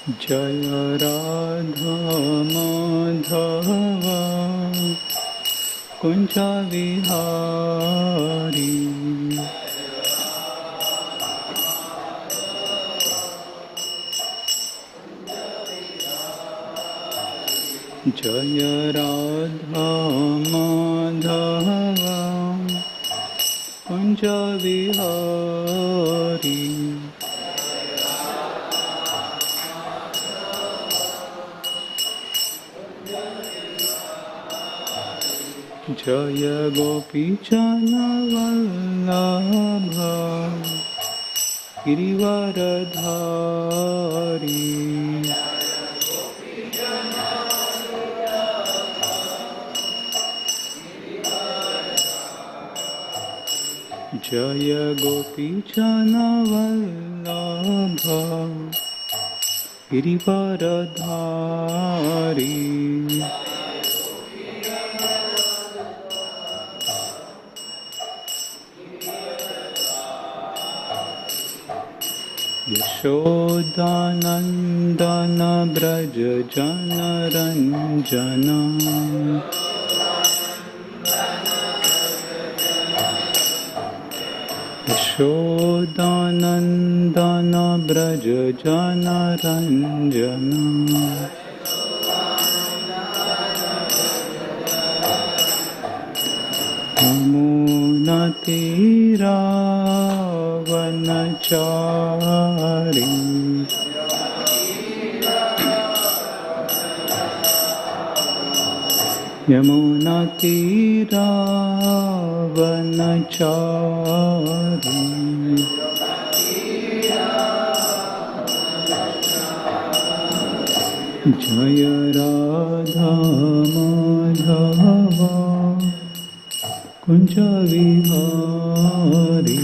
जय राधा माधवा कुंज विहारी जय राधा माधवा कुंज विहारी जय गोपीजन वल्लभ गिरिवरधारी जय गोपीजन वल्लभ गिरिवरधारी यशोदानंदन ब्रज जन रंजन यशोदानंदन ब्रज जन रंजन यमुनातीरावनचारी यमुनातीरावनचारी जय राधा माधवा कुंज विहारी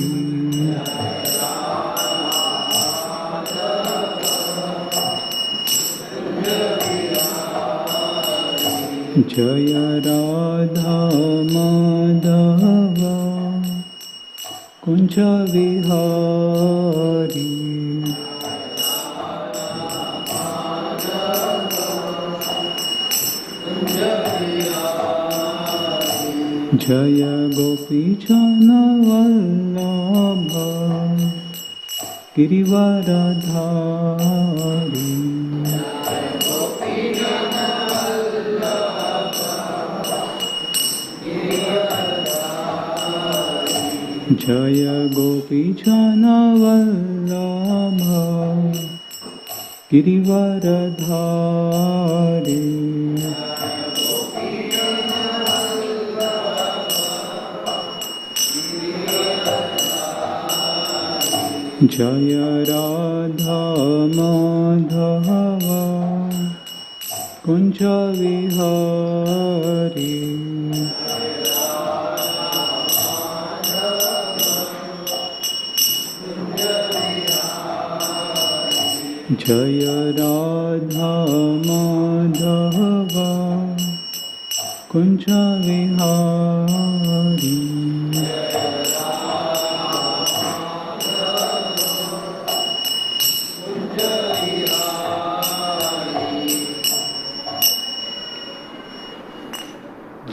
जय राधा माधवा कुंज विहारी जय गोपीजन वल्लभ गिरिवरधारी जय गोपीजन वल्लभ गिरिवरधारी जय राधा माधवा कुंज विहारी जय राधा माधवा कुंज विहारी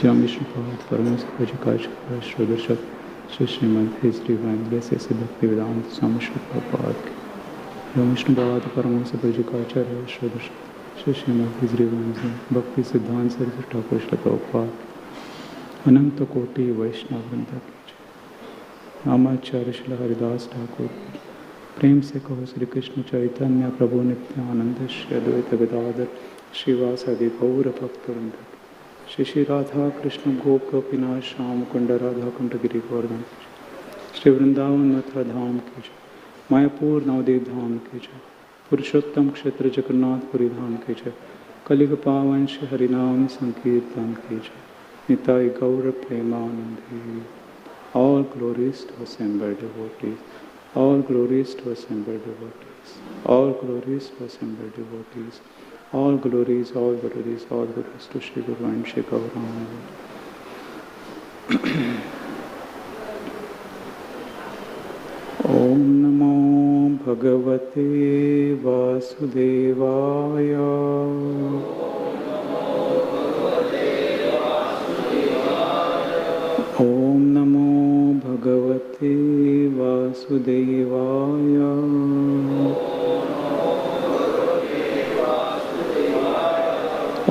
जय विष्णुपाद परमहंस प्रभुपाद श्रोदर्शक श्री श्रीमद His Divine Graces Bhaktivedanta Swami Shri Prabhupada की जय विष्णुपाद परमहंस प्रभुपाचार्य श्रोदर्शक श्री श्रीमद His Divine Bhaktisiddhanta Saraswati Thakur Shri Prabhupada अनंत कोटि वैष्णव वृंद की नामाचार्य श्री हरिदास ठाकुर प्रेम से कहो श्री कृष्ण चैतन्य प्रभु नित्यानंद श्री अद्वैत गदाधर श्रीवासादि गौर भक्त वृंद श्री श्री राधा कृष्ण गोप गोपीनाथ श्याम कुंड राधा कुंड गिरी गोवर्धन श्री वृंदावन मथुरा धाम की जय मायापुर नवदीप धाम की जय पुरुषोत्तम क्षेत्र जगन्नाथपुरी धाम की जय कलिग पावन श्री हरिनाम संकीर्तन की जय निताई गौर Premanandi all glories to assembled devotees, all glories to assembled devotees, all glories to assembled devotees, all glories to Shri Guru and Shri Gauranga. Om Namo भगवते वासुदेवाय। ॐ नमो भगवते वासुदेवाय।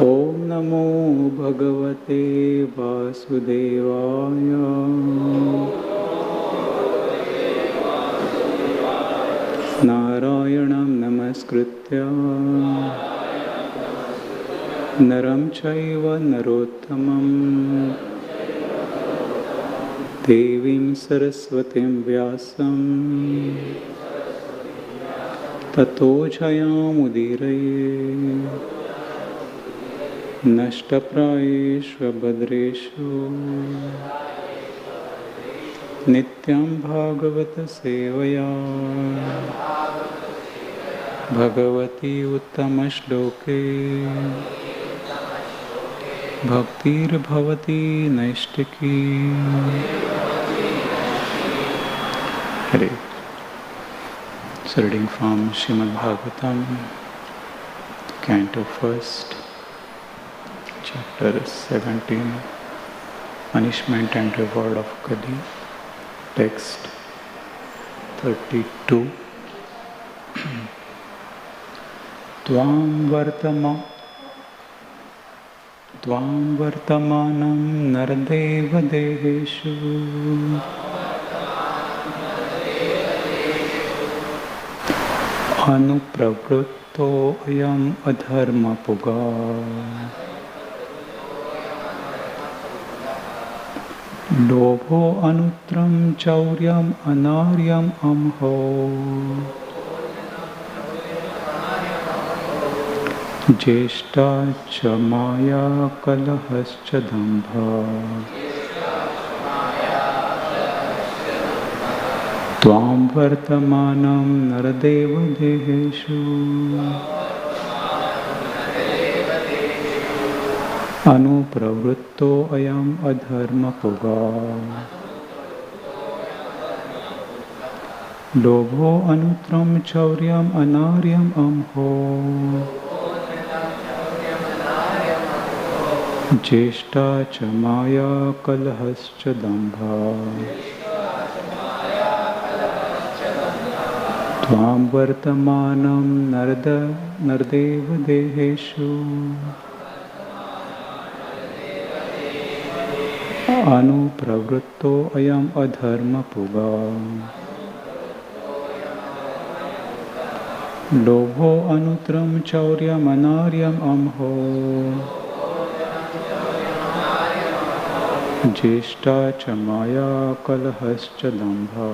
ॐ नमो भगवते वासुदेवाय। नारायणं नमस्कृत्य नरं चैव नरोत्तमं देवीं सरस्वतीं व्यासं ततो जयामुदीरये। नष्टप्रायेषु भद्रेषु नित्यं भागवत सेवया Bhagwati उत्तमश्लोके भक्तिर्भवति नैष्टिकी। Hare. So reading from Srimad Bhagavatam, Canto 1st, Chapter 17, Punishment and Reward of Kali. Text 32. Tvam vartamanam naradeva deheshu anupravritto ayam adharma puga. Lobho anutram chauryam anaryam amho jeshta cha maya kalahascha dambha. Tvam vartamanam naradeva deheshu anupravritto ayam adharma puga. Lobho anutram chauryam anaryam amho jeshta cha maya kalahascha dambha. Tvam vartamanam nardeva deheshu anupravritto ayam adharma puga. Lobho anutram chauryam anaryam amho jeshta cha maya kalahascha dambha.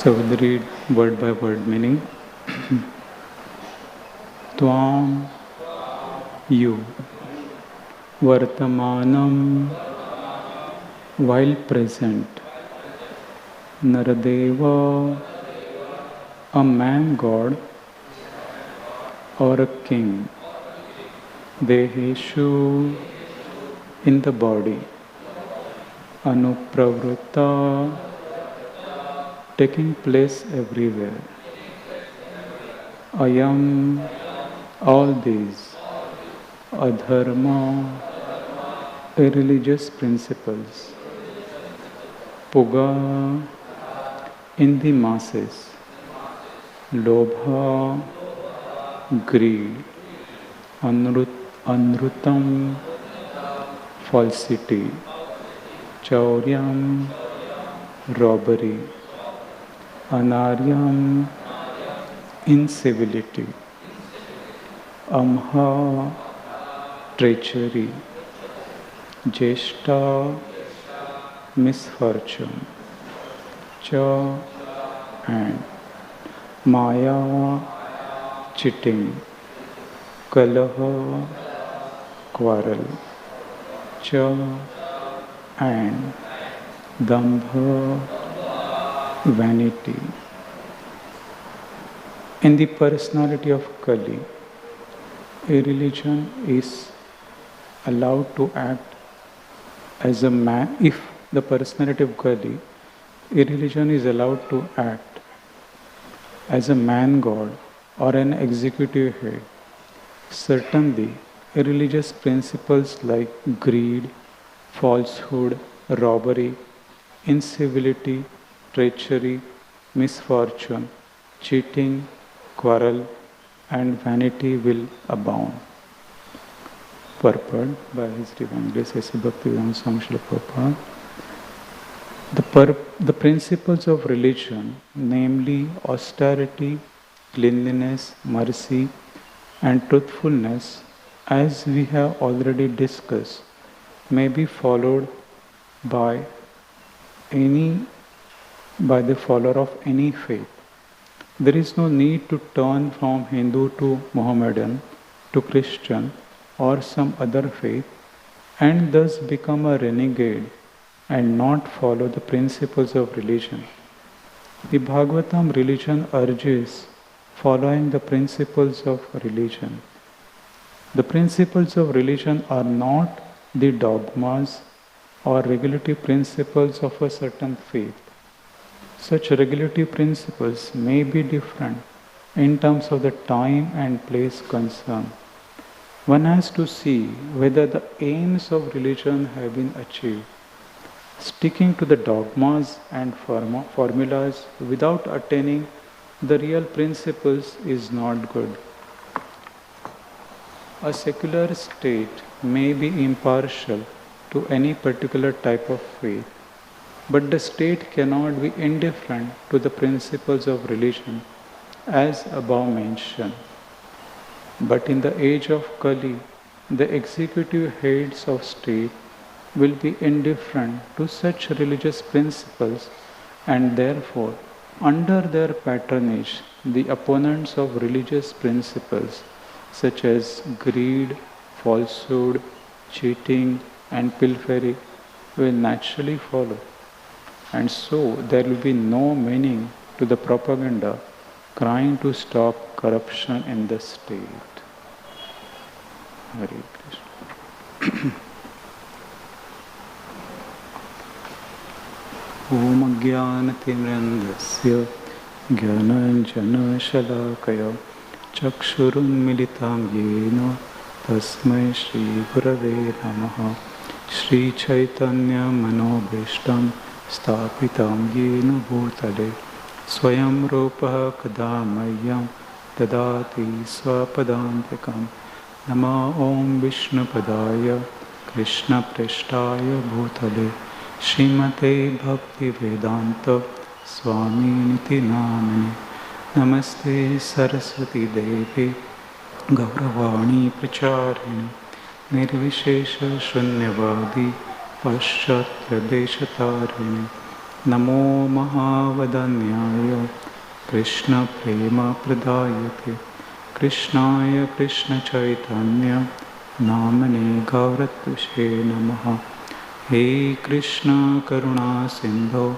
So we'll read word by word meaning. Tvam, you, Vartamanam, while present, Naradeva, a man god or a king, Deheshu, in the body, Anupravruta, taking place everywhere, Ayam, all these, Adharma, irreligious principles, Puga, in the masses, Lobha, greed, Anrutam, falsity, Chauryam, robbery, Anaryam, incivility, Amha, treachery, Jeshta, misfortune, Cha, and Maya, cheating, Kalaha, quarrel, Cha, and Dambha, vanity. In the personality of Kali, a religion is allowed to act as a man. If the personality of Kali, a religion is allowed to act as a man god or an executive head, certainly religious principles like greed, falsehood, robbery, incivility, treachery, misfortune, cheating, quarrel, and vanity will abound. Purport by His Divine Grace A.C. Bhaktivedanta Swami Srila Prabhupada. The principles of religion, namely austerity, cleanliness, mercy, and truthfulness, as we have already discussed, may be followed by the follower of any faith. There is no need to turn from Hindu to Mohammedan to Christian or some other faith and thus become a renegade and not follow the principles of religion. The Bhagavatam religion urges following the principles of religion. The principles of religion are not the dogmas or regulative principles of a certain faith. Such regulative principles may be different in terms of the time and place concerned. One has to see whether the aims of religion have been achieved. Sticking to the dogmas and formulas without attaining the real principles is not good. A secular state may be impartial to any particular type of faith, but the state cannot be indifferent to the principles of religion as above mentioned. But in the age of Kali, the executive heads of state will be indifferent to such religious principles, and therefore, under their patronage, the opponents of religious principles such as greed, falsehood, cheating, and pilfering will naturally follow. And so there will be no meaning to the propaganda crying to stop corruption in the state. Hare Krishna. Om Jnanatimrandasya Jnananjana Shalakaya Chakshurunmilitam Yena Tasmai Shri Gurave Namaha Shri Chaitanya Manobhishtam Stapitam Yena Bhutale Swayam Rupaha Kadamayam Dadati Swapadantikam Nama Om Vishnu Padaya Krishna Preshtaya Bhutale Srimate Bhakti Vedanta Swami Niti Namani Namaste Saraswati Devi Gauravani Pracharini Nirvishesha Shunyavadi Paschatya Deshatarini Namo Mahavadanyaya Krishna Prema Pradayate Krishnaya Krishna Chaitanya Namane Gauratushe Namaha. He Krishna Karuna Sindho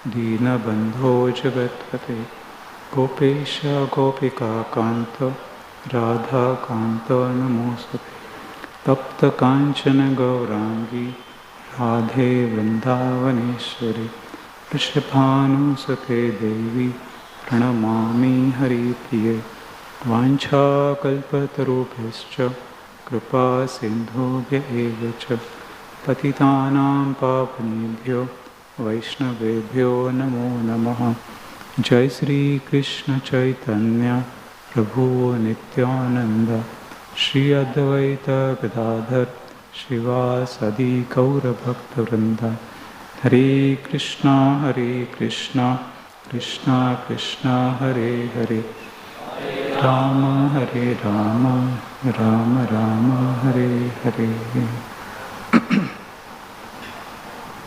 Deenabandho Jagatpate Gopesha Gopika Kanta Radha Kanta Namosate Tapta Kanchana Gaurangi Radhe Vrindavaneshwari Rishabhanusate Devi Pranamami Hari Priye Vancha Kalpatarubhascha Kripa Sindhubhya Evacha Patitanam Pavanebhyo Vaishnavebhyo Namo Namaha. Jai Sri Krishna Chaitanya Prabhu Nityananda Shri Advaita Gadadhar Shivasadi Gaura Bhakta Vrinda. Hare Krishna Krishna Krishna Hare Hare Rama Hare Rama Rama Rama Hare Hare.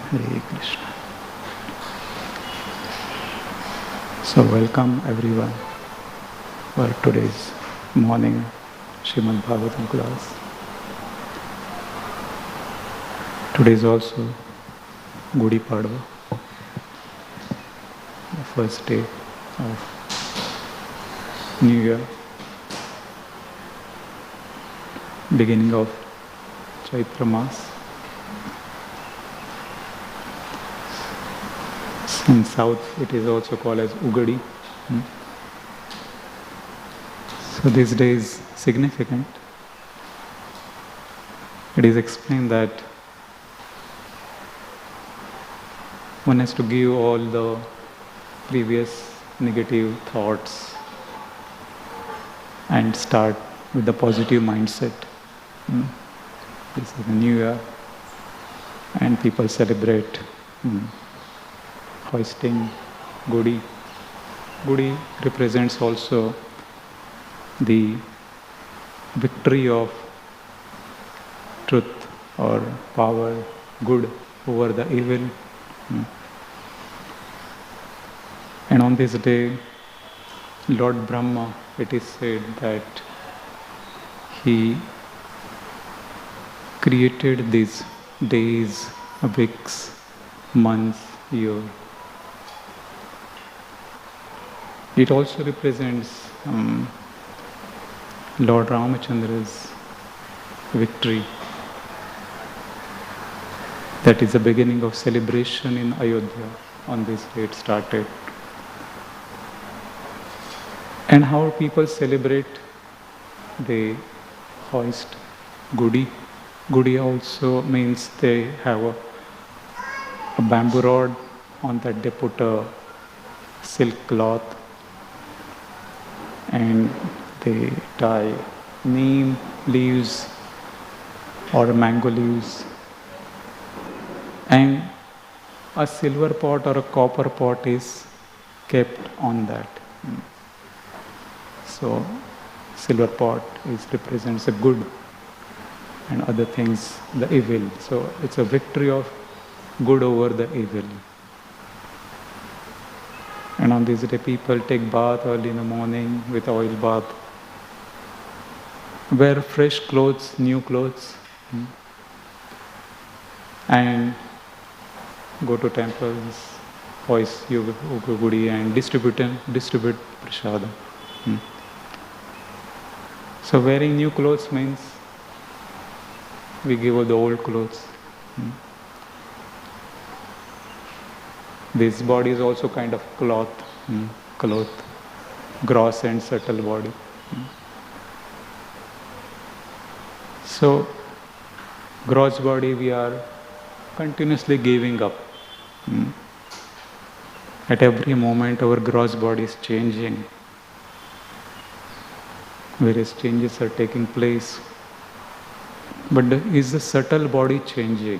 Hare Krishna. So welcome everyone for today's morning Srimad Bhagavatam class. Today is also Gudi Padwa, the first day of New Year, beginning of Chaitra Mas. In South it is also called as Ugadi. So this day is significant. It is explained that one has to give all the previous negative thoughts and start with the positive mindset. This is the New Year and people celebrate hoisting Gudi. Gudi represents also the victory of truth or power, good over the evil. And on this day, Lord Brahma, it is said that he created these days, weeks, months, year. It also represents Lord Ramachandra's victory. That is the beginning of celebration in Ayodhya. On this day it started. And how people celebrate, they hoist Gudi. Gudi also means they have a bamboo rod, on that they put a silk cloth and they tie neem leaves or mango leaves, and a silver pot or a copper pot is kept on that. So silver pot represents the good and other things the evil. So it's a victory of good over the evil. And on this day people take bath early in the morning with oil bath, wear fresh clothes, new clothes, and go to temples, hoist Gudi and distribute prasada. So wearing new clothes means we give all the old clothes. This body is also kind of cloth, gross and subtle body. So, gross body we are continuously giving up. At every moment our gross body is changing. Various changes are taking place. But is the subtle body changing?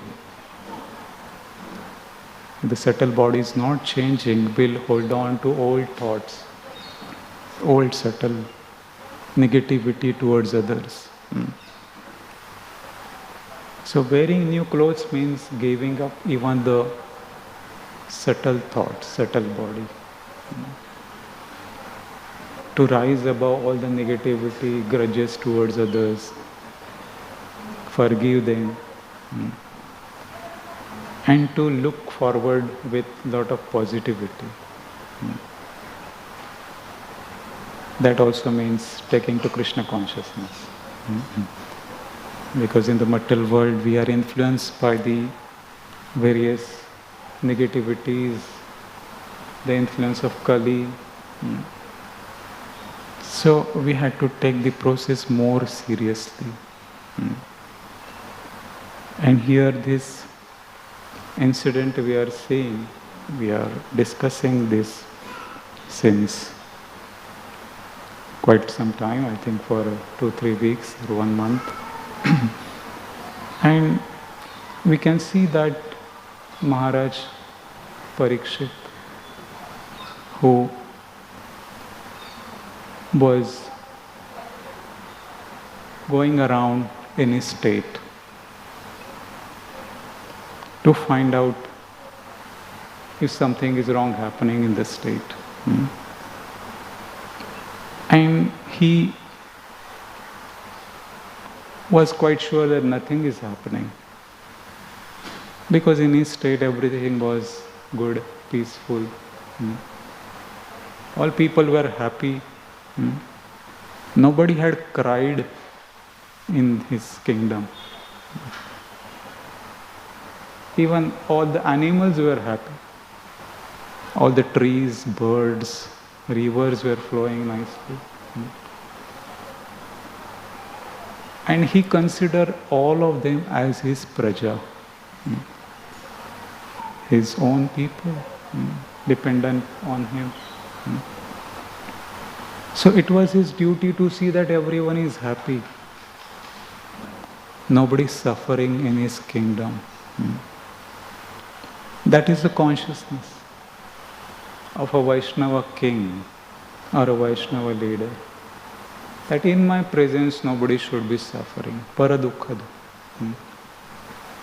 If the subtle body is not changing, we'll hold on to old thoughts, old subtle negativity towards others. So wearing new clothes means giving up even the subtle thought, subtle body. To rise above all the negativity, grudges towards others, forgive them, and to look forward with lot of positivity. That also means taking to Krishna consciousness. Because in the material world we are influenced by the various negativities, the influence of Kali. So we had to take the process more seriously. And here this incident we are seeing, we are discussing this since quite some time, I think for 2-3 weeks or 1 month. And we can see that Maharaj Parikshit, who was going around in his state to find out if something is wrong happening in the state. And he was quite sure that nothing is happening, because in his state everything was good, peaceful. All people were happy. Nobody had cried in his kingdom. Even all the animals were happy. All the trees, birds, rivers were flowing nicely. And he considered all of them as his praja, his own people, dependent on him. So it was his duty to see that everyone is happy. Nobody is suffering in his kingdom. That is the consciousness of a Vaishnava king or a Vaishnava leader. That in my presence nobody should be suffering. Paradukhad.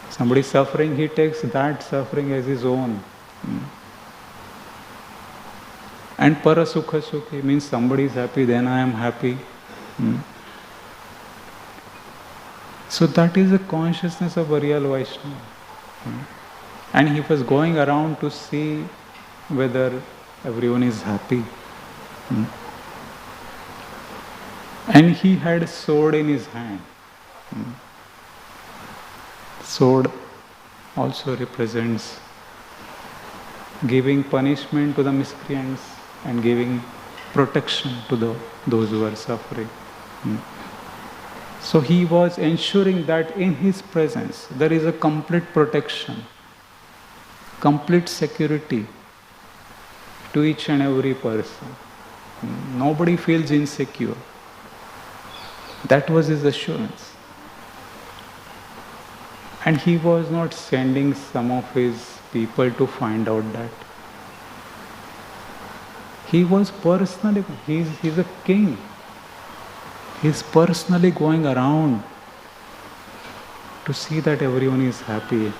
Somebody suffering, he takes that suffering as his own. And parasukha sukhi means somebody is happy, then I am happy. So that is the consciousness of a real Vaishnava. And he was going around to see whether everyone is happy. And he had a sword in his hand. Sword also represents giving punishment to the miscreants and giving protection to those who are suffering. So he was ensuring that in his presence there is a complete protection, complete security to each and every person. Nobody feels insecure. That was his assurance. And he was not sending some of his people to find out that. He was personally, he's a king. He's personally going around to see that everyone is happy.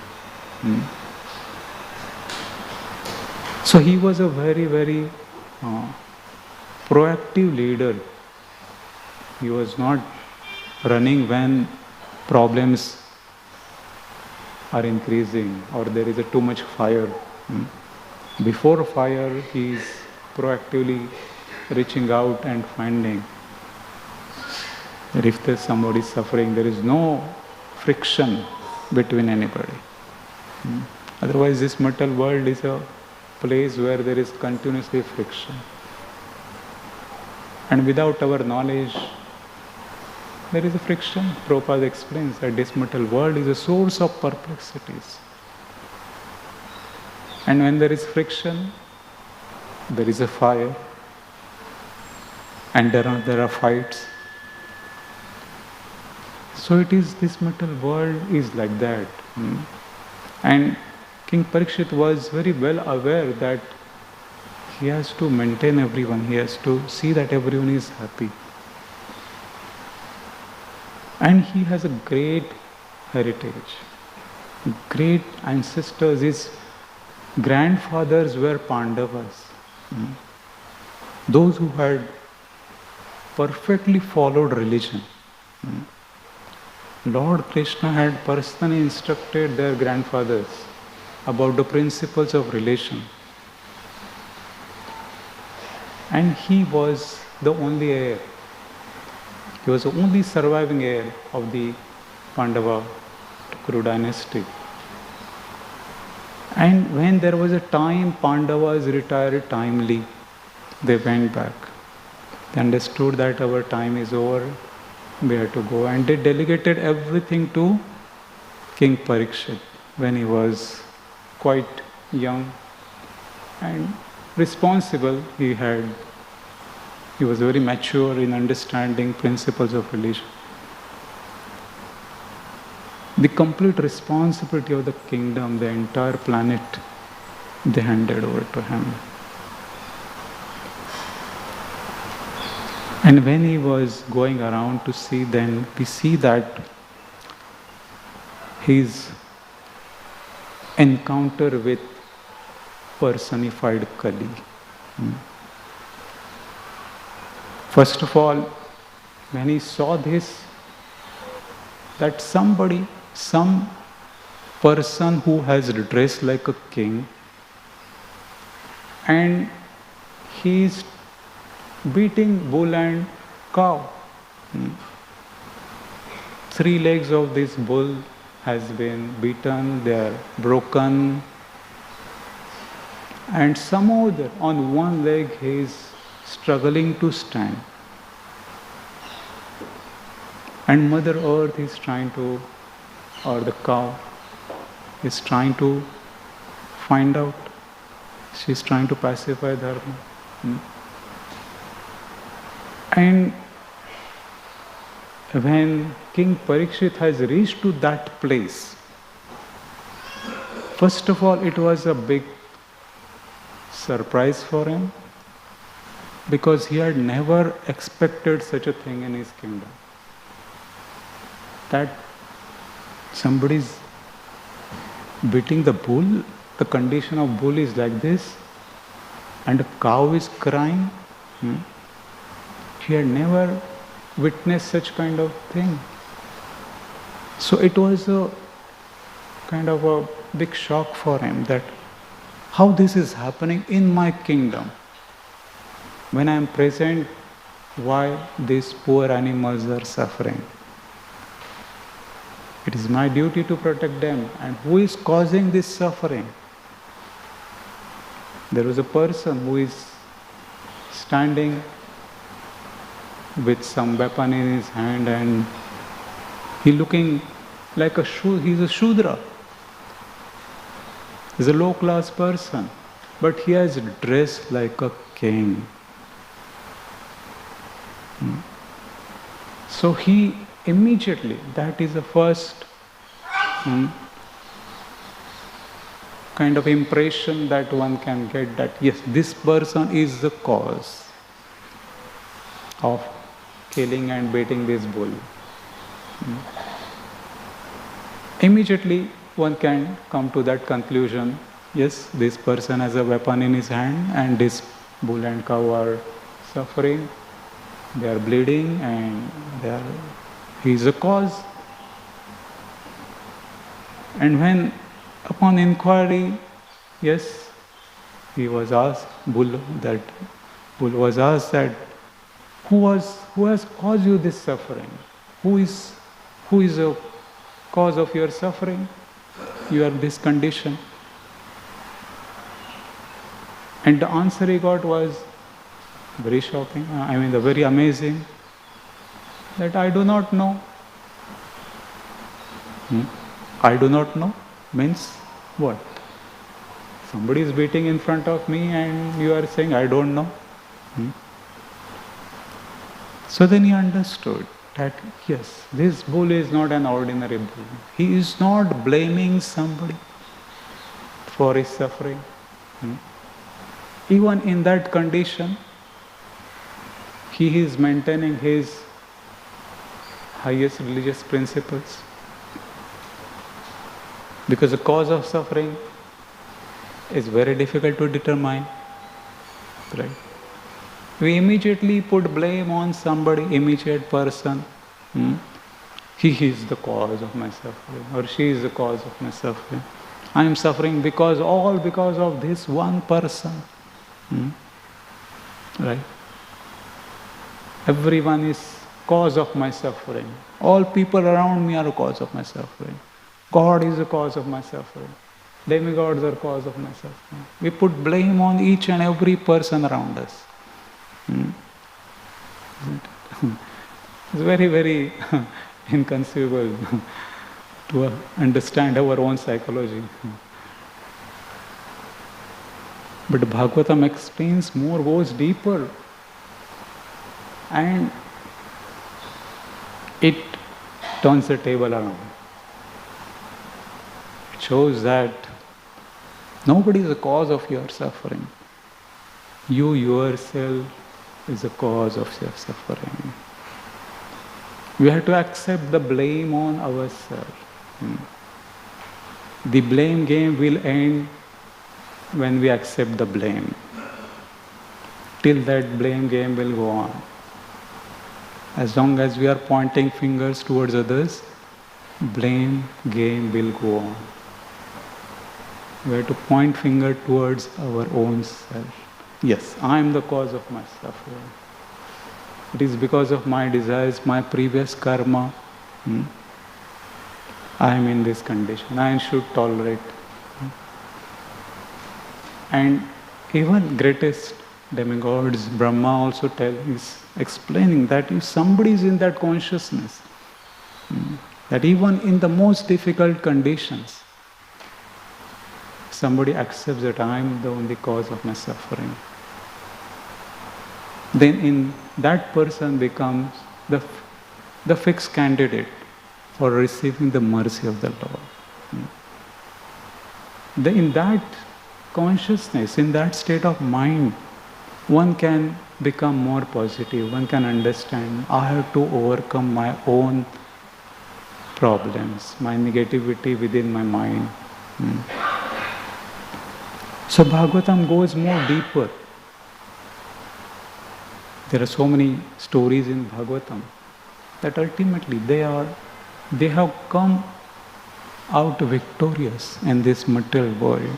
So he was a very, very proactive leader. He was not running when problems are increasing or there is too much fire. Before fire, he is proactively reaching out and finding that if there's somebody suffering, there is no friction between anybody. Otherwise, this material world is a place where there is continuously friction. And without our knowledge, there is a friction. Prabhupada explains that this material world is a source of perplexities. And when there is friction, there is a fire, and there are fights. So it is, this material world is like that. And King Parikshit was very well aware that he has to maintain everyone, he has to see that everyone is happy. And he has a great heritage, great ancestors. His grandfathers were Pandavas. Those who had perfectly followed religion. Lord Krishna had personally instructed their grandfathers about the principles of relation. And he was the only heir. He was the only surviving heir of the Pandava Kuru dynasty. And when there was a time Pandavas retired timely, they went back. They understood that our time is over, we have to go. And they delegated everything to King Parikshit when he was quite young and responsible. He was very mature in understanding principles of religion. The complete responsibility of the kingdom, the entire planet, they handed over to him. And when he was going around to see, then we see that his encounter with personified Kali. First of all, when he saw this, that some person who has dressed like a king, and he is beating bull and cow. 3 legs of this bull has been beaten, they are broken, and somehow on one leg he is struggling to stand. And Mother Earth is trying to, or the cow is trying to find out. She is trying to pacify Dharma. And when King Parikshit has reached to that place, first of all, it was a big surprise for him, because he had never expected such a thing in his kingdom. That somebody is beating the bull, the condition of bull is like this, and a cow is crying. He had never witnessed such kind of thing. So it was a kind of a big shock for him, that how this is happening in my kingdom. When I am present, why these poor animals are suffering? It is my duty to protect them. And who is causing this suffering? There was a person who is standing with some weapon in his hand, and he looking like he's a Shudra. He's a low class person, but he has dressed like a king. So he immediately, that is the first kind of impression that one can get, that yes, this person is the cause of killing and beating this bull. Immediately one can come to that conclusion, yes, this person has a weapon in his hand and this bull and cow are suffering, they are bleeding, and he is the cause. And when upon inquiry, yes, he was asked, bull was asked that who has caused you this suffering? Who is the cause of your suffering? You are this condition. And the answer he got was very shocking, very amazing, that I do not know. I do not know means what? Somebody is beating in front of me and you are saying I don't know. So then he understood that yes, this bull is not an ordinary bull. He is not blaming somebody for his suffering. Even in that condition, he is maintaining his highest religious principles. Because the cause of suffering is very difficult to determine, right? We immediately put blame on somebody, immediate person. He is the cause of my suffering, or she is the cause of my suffering. I am suffering because of this one person. Right? Everyone is cause of my suffering. All people around me are a cause of my suffering. God is the cause of my suffering. Demigods are cause of my suffering. We put blame on each and every person around us. Isn't it? It's very, very inconceivable to understand our own psychology. But Bhagavatam explains more, goes deeper, and it turns the table around. It shows that nobody is the cause of your suffering. You yourself is the cause of your suffering. We have to accept the blame on ourselves. The blame game will end when we accept the blame. Till that blame game will go on. As long as we are pointing fingers towards others, blame game will go on. We have to point finger towards our own self. Yes, I am the cause of my suffering. It is because of my desires, my previous karma. I am in this condition. I should tolerate. And even greatest demigods, Brahma also is explaining that if somebody is in that consciousness, that even in the most difficult conditions, somebody accepts that I am the only cause of my suffering, then in that person becomes the fixed candidate for receiving the mercy of the Lord. In that consciousness, in that state of mind, one can become more positive, one can understand, I have to overcome my own problems, my negativity within my mind. So Bhagavatam goes more deeper. There are so many stories in Bhagavatam that ultimately they have come out victorious in this material world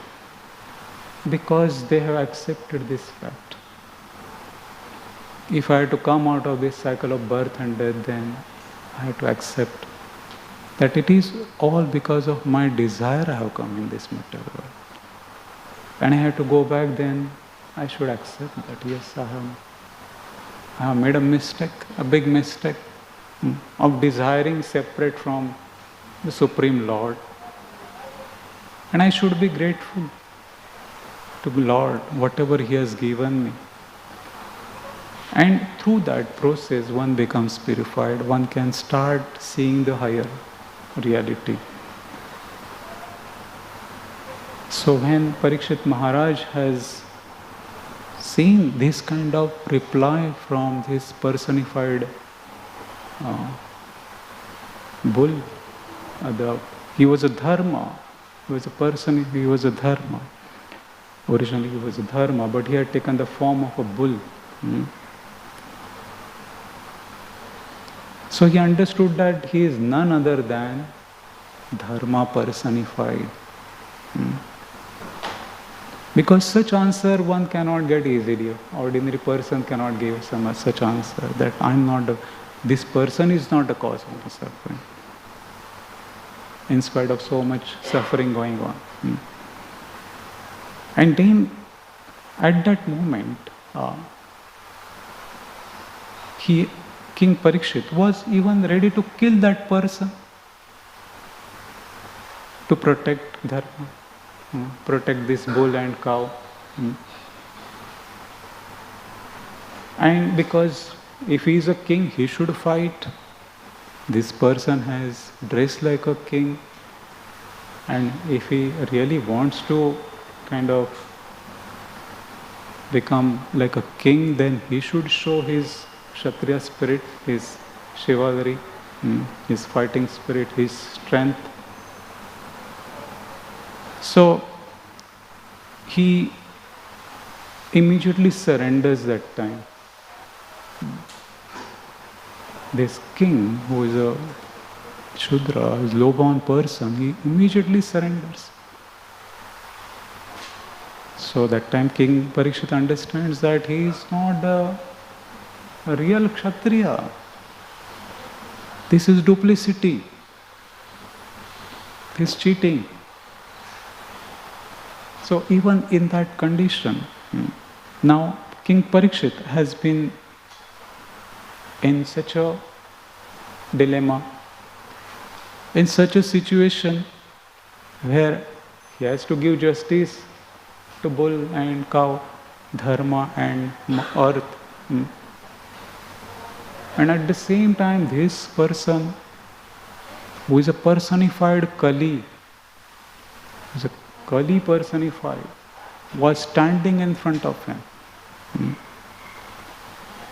because they have accepted this fact. If I have to come out of this cycle of birth and death, then I have to accept that it is all because of my desire I have come in this material world. And I have to go back, then I should accept that yes, I have made a mistake, a big mistake of desiring separate from the Supreme Lord. And I should be grateful to the Lord, whatever He has given me. And through that process, one becomes purified, one can start seeing the higher reality. So when Parikshit Maharaj has seen this kind of reply from this personified bull, he was a dharma, he was a person, he was a dharma. Originally he was a dharma, but he had taken the form of a bull. So he understood that he is none other than dharma personified. Because such answer one cannot get easily. Ordinary person cannot give such answer that this person is not the cause of the suffering. In spite of so much suffering going on. And then at that moment, King Parikshit was even ready to kill that person to protect dharma. Protect this bull and cow. And because if he is a king, he should fight. This person has dressed like a king, and if he really wants to kind of become like a king, then he should show his Kshatriya spirit, his chivalry, his fighting spirit, his strength. So he immediately surrenders that time. This king, who is a Shudra, is low-born person, he immediately surrenders. So that time King Parikshit understands that he is not a real Kshatriya. This is duplicity. This is cheating. So even in that condition, now King Parikshit has been in such a dilemma, in such a situation where he has to give justice to bull and cow, dharma and earth. And at the same time, this person, who is a personified Kali, is a Kali personified, was standing in front of him.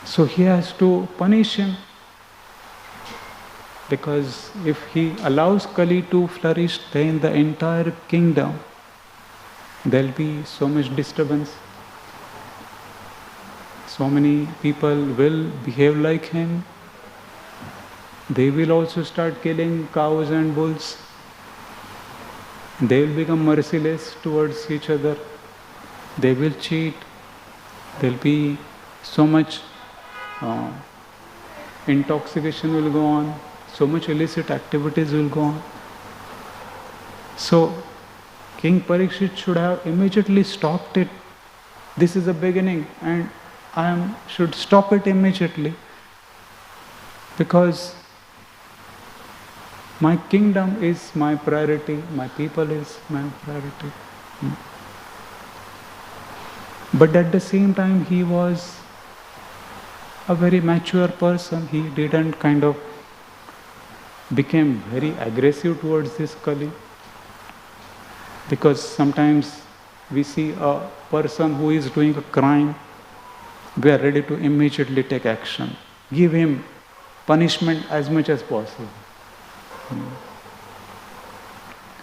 So he has to punish him, because if he allows Kali to flourish, then the entire kingdom, there will be so much disturbance. So many people will behave like him. They will also start killing cows and bulls. They will become merciless towards each other. They will cheat. There will be so much intoxication will go on. So much illicit activities will go on. So King Parikshit should have immediately stopped it. This is the beginning, and I should stop it immediately, because my kingdom is my priority, my people is my priority. But at the same time, he was a very mature person. He didn't became very aggressive towards this Kali. Because sometimes we see a person who is doing a crime, we are ready to immediately take action. Give him punishment as much as possible.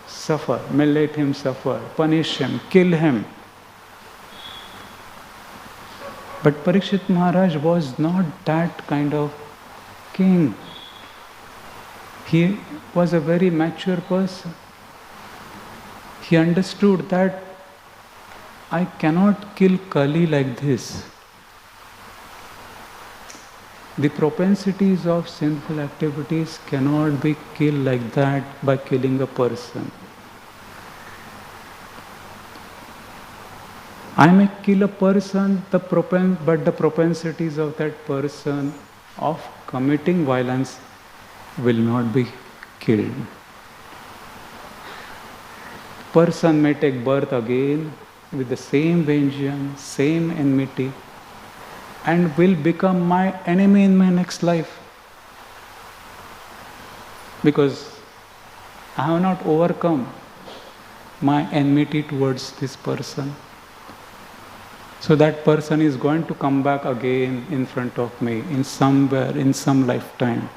Suffer, may let him suffer, punish him, kill him. But Parikshit Maharaj was not that kind of king. He was a very mature person. He understood that I cannot kill Kali like this. The propensities of sinful activities cannot be killed like that by killing a person. I may kill a person, but the propensities of that person of committing violence will not be killed. Person may take birth again with the same vengeance, same enmity, and will become my enemy in my next life. Because I have not overcome my enmity towards this person. So that person is going to come back again in front of me in somewhere, in some lifetime.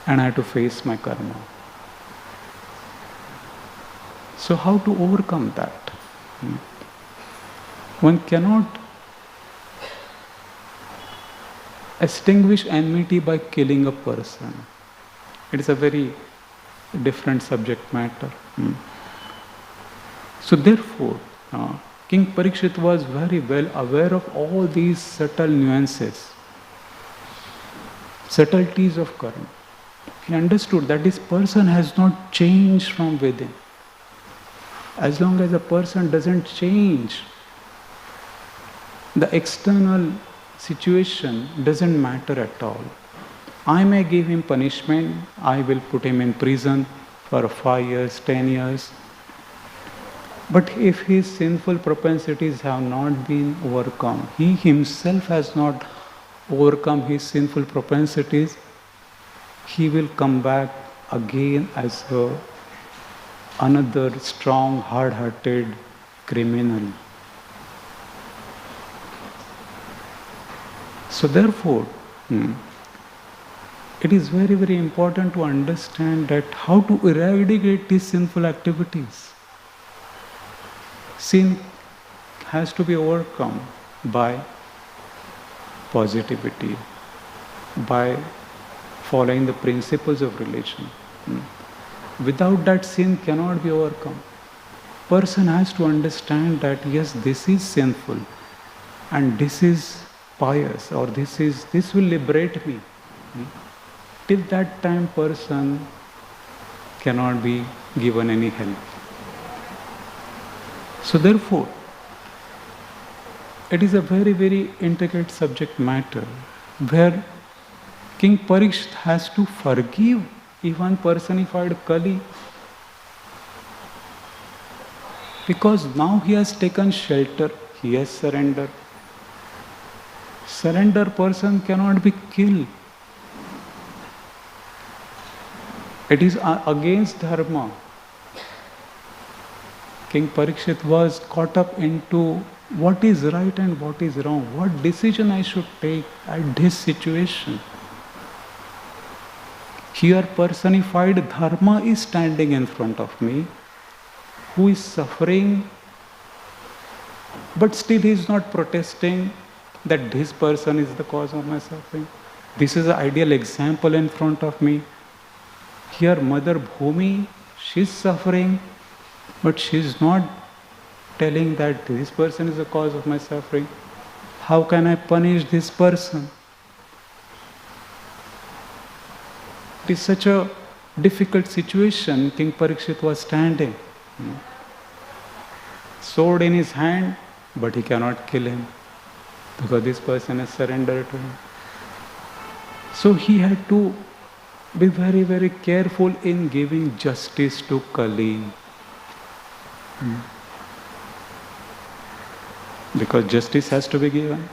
And I have to face my karma. So how to overcome that? One cannot extinguish enmity by killing a person. It is a very different subject matter. So therefore, King Parikshit was very well aware of all these subtle nuances, subtleties of karma. He understood that this person has not changed from within. As long as a person doesn't change, the external situation doesn't matter at all. I may give him punishment, I will put him in prison for 5 years, 10 years. But if his sinful propensities have not been overcome, he himself has not overcome his sinful propensities, he will come back again as another strong, hard-hearted criminal. So therefore, it is very, very important to understand that how to eradicate these sinful activities. Sin has to be overcome by positivity, by following the principles of religion. Without that, sin cannot be overcome. Person has to understand that yes, this is sinful and this is pious, or this will liberate me. Till that time, person cannot be given any help. So therefore, it is a very, very intricate subject matter where King Parikshit has to forgive even personified Kali, because now he has taken shelter, he has surrendered. Surrender person cannot be killed. It is against dharma. King Parikshit was caught up into what is right and what is wrong, what decision I should take at this situation. Here personified dharma is standing in front of me, who is suffering, but still he is not protesting that this person is the cause of my suffering. This is an ideal example in front of me. Here Mother Bhumi, she is suffering, but she is not telling that this person is the cause of my suffering. How can I punish this person? It is such a difficult situation. King Parikshit was standing. Sword in his hand, but he cannot kill him because this person has surrendered to him. So he had to be very, very careful in giving justice to Kali. Because justice has to be given.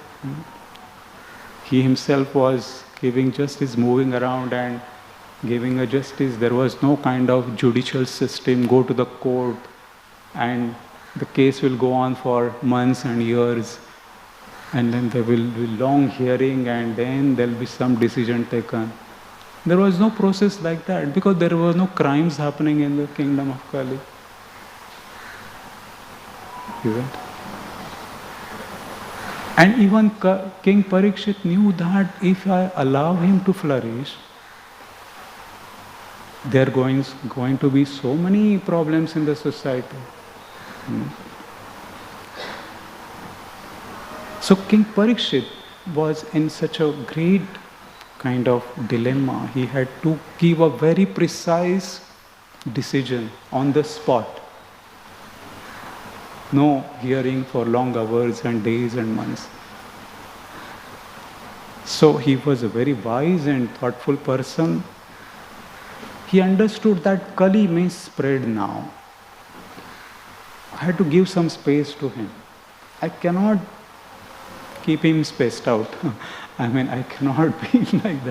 He himself was giving justice, moving around and giving a justice. There was no kind of judicial system, go to the court and the case will go on for months and years, and then there will be long hearing and then there will be some decision taken. There was no process like that because there were no crimes happening in the kingdom of Kali. Isn't? And even King Parikshit knew that if I allow him to flourish, there are going to be so many problems in the society. So King Parikshit was in such a great kind of dilemma. He had to give a very precise decision on the spot. No hearing for long hours and days and months. So he was a very wise and thoughtful person. He understood that Kali may spread now. I had to give some space to him. I cannot keep him spaced out. I mean, I cannot be like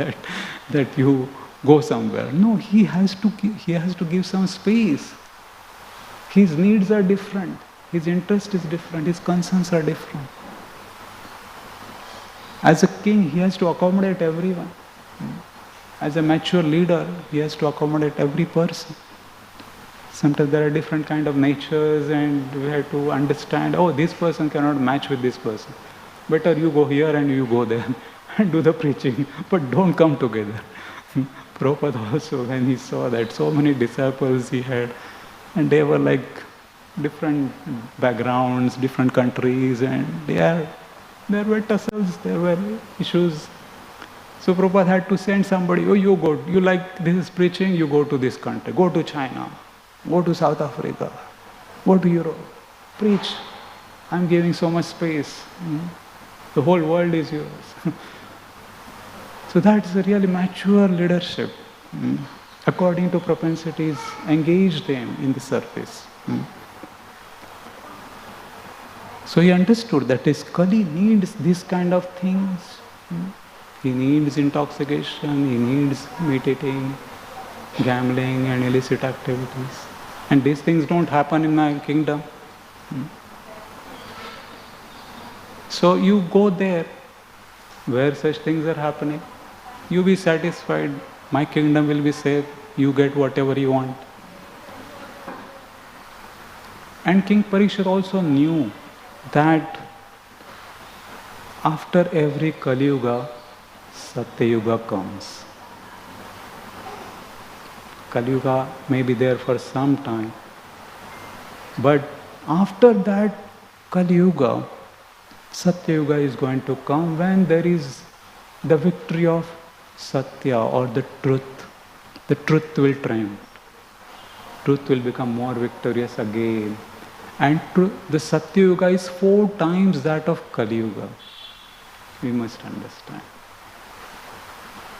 that you go somewhere. No, he has to give some space. His needs are different. His interest is different. His concerns are different. As a king, he has to accommodate everyone. As a mature leader, he has to accommodate every person. Sometimes there are different kind of natures and we have to understand, oh, this person cannot match with this person. Better you go here and you go there and do the preaching, but don't come together. Prabhupada also, when he saw that so many disciples he had, and they were like different backgrounds, different countries, and there were tussles, there were issues. So Prabhupada had to send somebody, oh, you go, you like this is preaching, you go to this country, go to China, go to South Africa, go to Europe, preach. I'm giving so much space. The whole world is yours. So that's a really mature leadership. According to propensities, engage them in the service. So he understood that his Kali needs this kind of things. He needs intoxication, he needs meditating, gambling and illicit activities. And these things don't happen in my kingdom. So you go there where such things are happening. You be satisfied. My kingdom will be safe. You get whatever you want. And King Parikshit also knew that after every Kali Yuga, Satya Yuga comes. Kali Yuga may be there for some time, but after that Kali Yuga, Satya Yuga is going to come when there is the victory of Satya or the truth. The truth will triumph. Truth will become more victorious again. And the Satya Yuga is 4 times that of Kali Yuga. We must understand.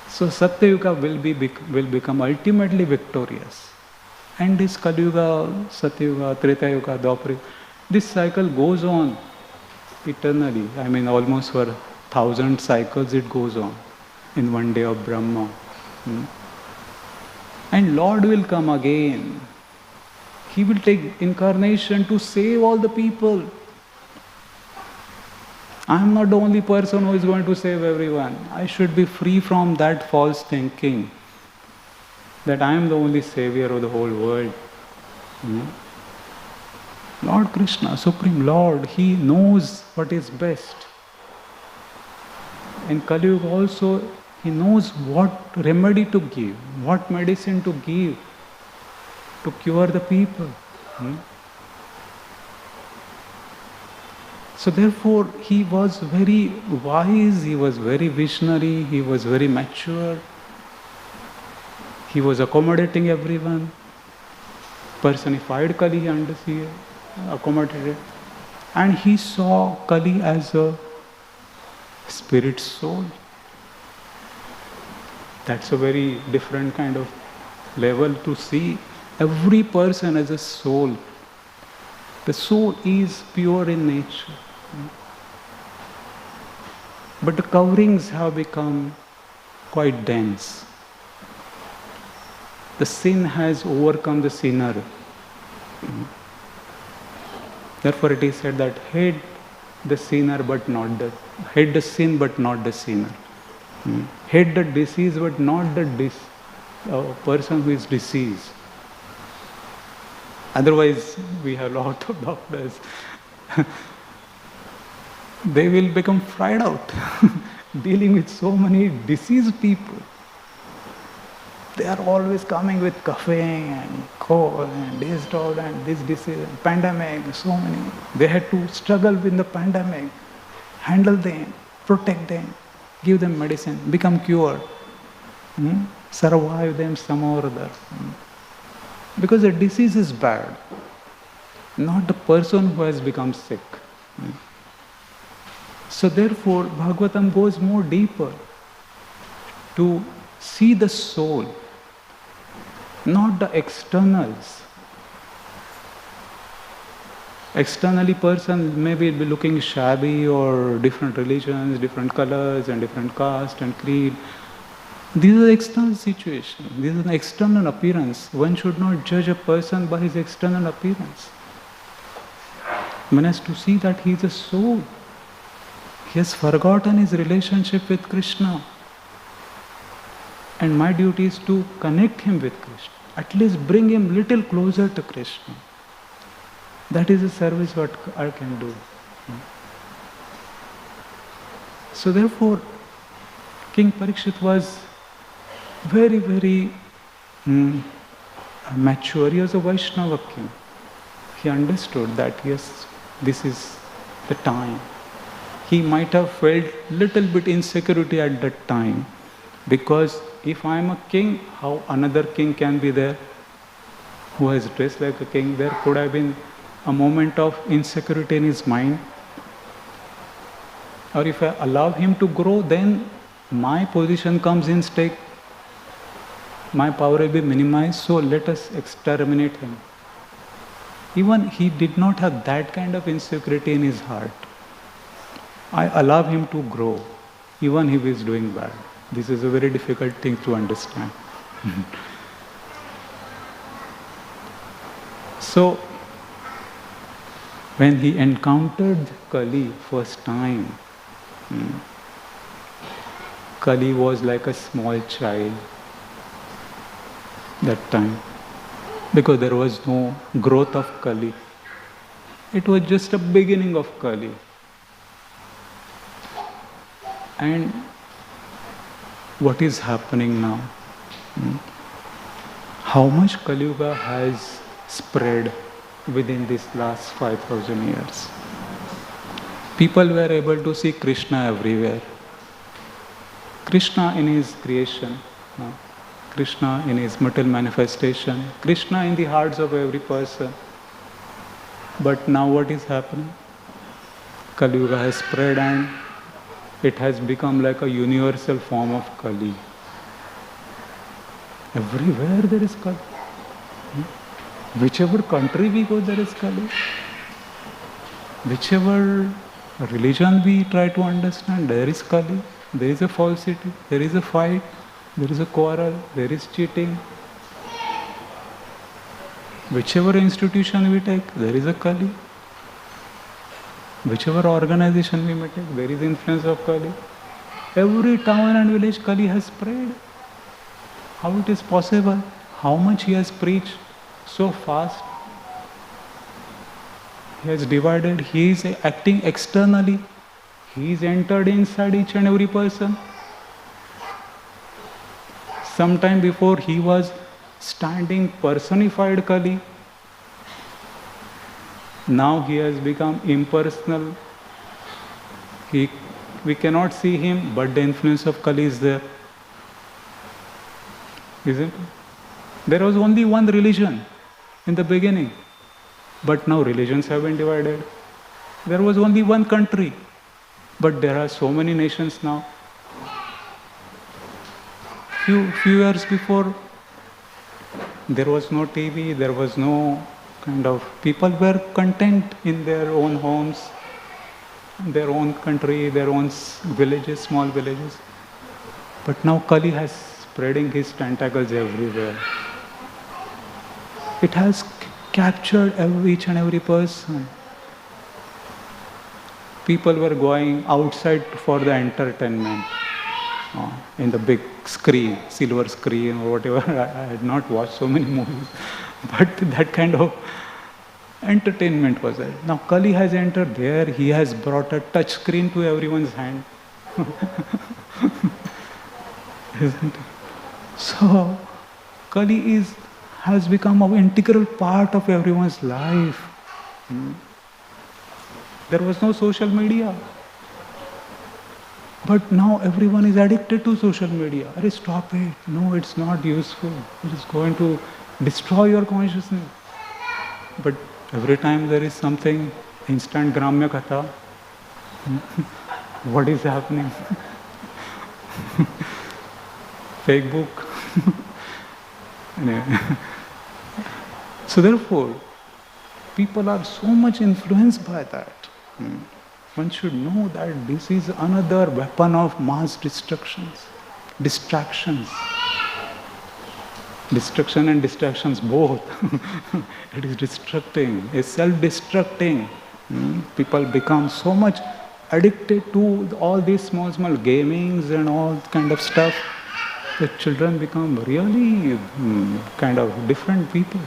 So Satya Yuga will become ultimately victorious. And this Kali Yuga, Satya Yuga, Treta Yuga, Dwapara Yuga, this cycle goes on eternally. I mean, almost for 1,000 cycles it goes on in one day of Brahma. And Lord will come again. He will take incarnation to save all the people. I am not the only person who is going to save everyone. I should be free from that false thinking that I am the only savior of the whole world. Lord Krishna, Supreme Lord, He knows what is best. In Kali Yuga also, He knows what remedy to give, what medicine to give to cure the people. So therefore, He was very wise, He was very visionary, He was very mature. He was accommodating everyone. Personified Kali, He accommodated. And He saw Kali as a spirit soul. That's a very different kind of level to see every person as a soul. The soul is pure in nature. But the coverings have become quite dense. The sin has overcome the sinner. Therefore it is said that hate the sinner but not the, hate the sin but not the sinner. Hate the disease but not the person who is diseased. Otherwise, we have a lot of doctors. They will become fried out dealing with so many diseased people. They are always coming with coughing and cold and this dog and this disease, pandemic, so many. They had to struggle with the pandemic, handle them, protect them, give them medicine, become cured, survive them somehow or other. Because the disease is bad, not the person who has become sick. So therefore, Bhagavatam goes more deeper to see the soul, not the externals. Externally, person may be looking shabby or different religions, different colors and different caste and creed. These are the external situations. This is an external appearance. One should not judge a person by his external appearance. One has to see that he is a soul. He has forgotten his relationship with Krishna. And my duty is to connect him with Krishna. At least bring him little closer to Krishna. That is a service what I can do. So therefore, King Parikshit was very, very mature. He was a Vaishnava king. He understood that yes, this is the time. He might have felt little bit insecurity at that time, because if I am a king, how another king can be there who has dressed like a king? There could have been a moment of insecurity in his mind. Or if I allow him to grow, then my position comes in stake. My power will be minimized, so let us exterminate him. Even he did not have that kind of insecurity in his heart. I allow him to grow, even if he is doing bad. This is a very difficult thing to understand. So, when he encountered Kali first time, Kali was like a small child that time, because there was no growth of Kali. It was just a beginning of Kali. And what is happening now? How much Kali Yuga has spread within these last 5,000 years? People were able to see Krishna everywhere. Krishna in his creation, Krishna in his material manifestation, Krishna in the hearts of every person. But now what is happening? Kali Yuga has spread and it has become like a universal form of Kali. Everywhere there is Kali. Whichever country we go, there is Kali. Whichever religion we try to understand, there is Kali. There is a falsity, there is a fight, there is a quarrel, there is cheating. Whichever institution we take, there is a Kali. Whichever organization we may take, there is influence of Kali. Every town and village Kali has spread. How it is possible? How much he has preached so fast? He has divided, he is acting externally. He is entered inside each and every person. Sometime before he was standing personified Kali. Now he has become impersonal. We cannot see him, but the influence of Kali is there. Isn't it? There was only one religion in the beginning, but now religions have been divided. There was only one country, but there are so many nations now. Few years before, there was no TV, there was no people were content in their own homes, their own country, their own villages, small villages. But now Kali has spreading his tentacles everywhere. It has captured each and every person. People were going outside for the entertainment, in the big screen, silver screen or whatever. I had not watched so many movies, but that kind of entertainment was there. Now Kali has entered there, he has brought a touch screen to everyone's hand. Isn't it? So Kali has become an integral part of everyone's life. There was no social media. But now everyone is addicted to social media. Stop it. No, it's not useful. It is going to destroy your consciousness. But every time there is something, instant Gramya Katha, what is happening? Facebook. So therefore, people are so much influenced by that. One should know that this is another weapon of mass distractions. Destruction and distractions both. It is destructing, it's self-destructing. People become so much addicted to all these small gamings and all kind of stuff. The children become really kind of different people.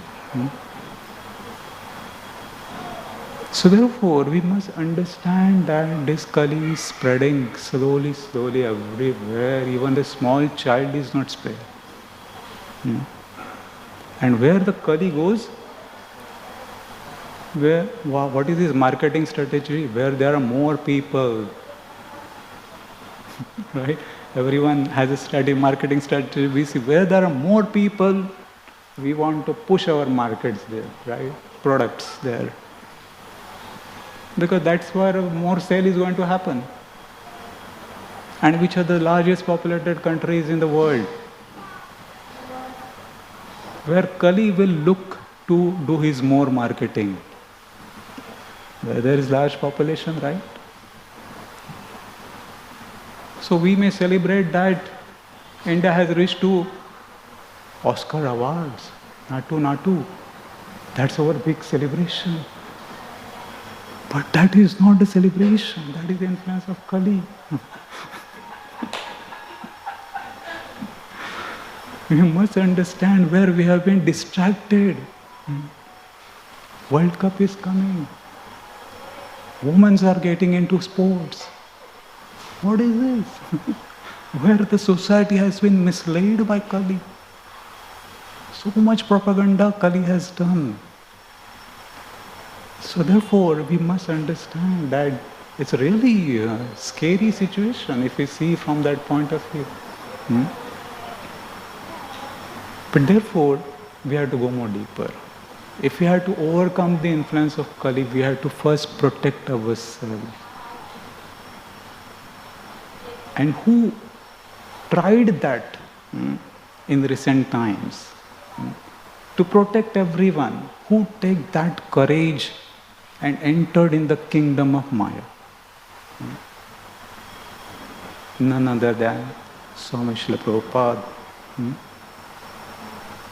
So therefore, we must understand that this Kali is spreading slowly everywhere. Even the small child is not spared. And where the Kali goes, what is his marketing strategy? Where there are more people, right? Everyone has a marketing strategy. We see where there are more people, we want to push our markets there, right? Products there. Because that's where more sale is going to happen. And which are the largest populated countries in the world? Where Kali will look to do his more marketing. Where there is large population, right? So we may celebrate that India has reached to Oscar awards. Natu. That's our big celebration. But that is not the celebration, that is the influence of Kali. We must understand where we have been distracted. World Cup is coming. Women are getting into sports. What is this? Where the society has been misled by Kali. So much propaganda Kali has done. So therefore, we must understand that it's really a scary situation if we see from that point of view. But therefore, we have to go more deeper. If we have to overcome the influence of Kali, we have to first protect ourselves. And who tried that in recent times? To protect everyone, who take that courage and entered in the kingdom of Maya? None other than Swami Srila Prabhupada,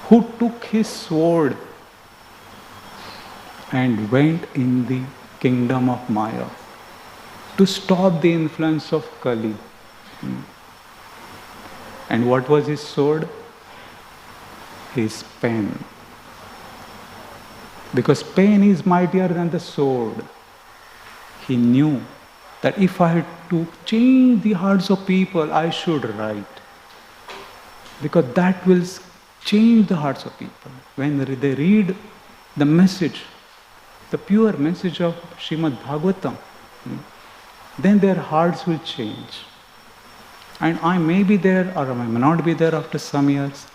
who took his sword and went in the kingdom of Maya to stop the influence of Kali. And what was his sword? His pen. Because pen is mightier than the sword. He knew that if I had to change the hearts of people, I should write. Because that will change the hearts of people. When they read the message, the pure message of Srimad Bhagavatam, then their hearts will change. And I may be there or I may not be there after some years,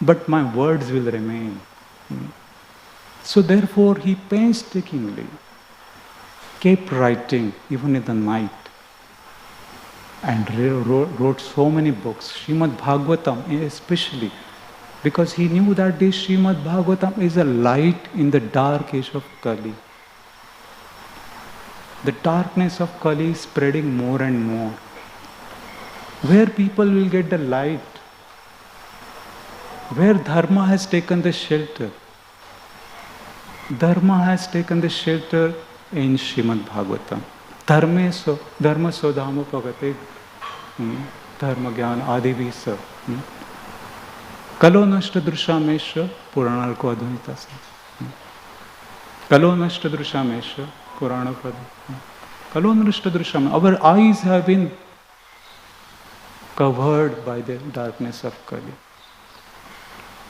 but my words will remain. So therefore he painstakingly kept writing even in the night and wrote so many books, Srimad Bhagavatam especially, because he knew that this Srimad Bhagavatam is a light in the dark age of Kali. The darkness of Kali is spreading more and more. Where people will get the light, where Dharma has taken the shelter. Dharma has taken the shelter in Srimad Bhagavatam. Dharma sodhama pagate, dharma jnana adi visa. Kalo nashta drushamesha purana ko advaita sa. Kalo nashta drushamesha purana ko advaita. Kalo nashta drusham. Our eyes have been covered by the darkness of Kali.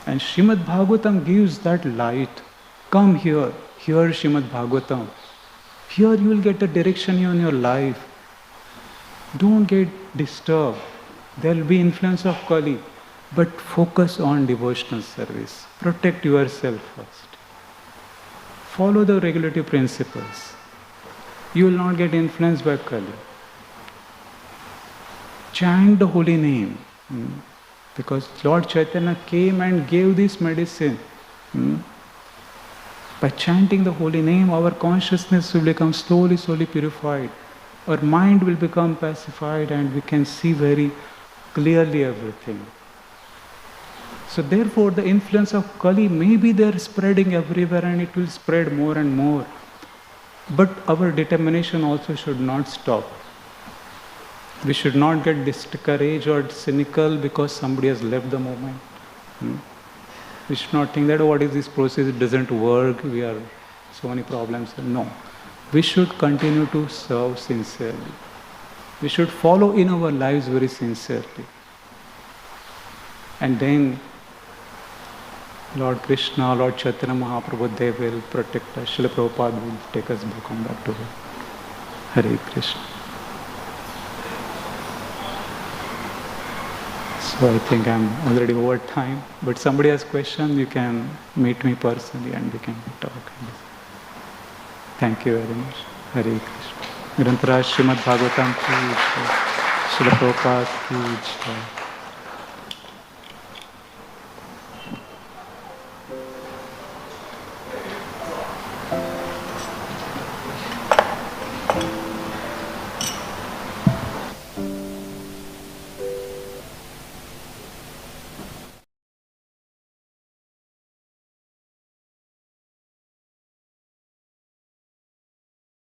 And Srimad Bhagavatam gives that light. Come here, hear Srimad Bhagavatam. Here you will get the direction in your life. Don't get disturbed. There will be influence of Kali, but focus on devotional service. Protect yourself first. Follow the regulative principles. You will not get influenced by Kali. Chant the holy name. Because Lord Chaitanya came and gave this medicine. By chanting the holy name, our consciousness will become slowly purified. Our mind will become pacified and we can see very clearly everything. So therefore the influence of Kali may be there spreading everywhere and it will spread more and more. But our determination also should not stop. We should not get discouraged or cynical because somebody has left the movement. We should not think that, oh, what is this process, it doesn't work, we are so many problems. No. We should continue to serve sincerely. We should follow in our lives very sincerely. And then Lord Krishna, Lord Chaitanya Mahaprabhu, they will protect us. Srila Prabhupada will take us back on back to Hare. Hare Krishna. So I think I'm already over time, but somebody has question, you can meet me personally and we can talk. Thank you very much. Hare Krishna. Grantharaj Srimad Bhagavatam ki jai. Srila Prabhupada ki jai.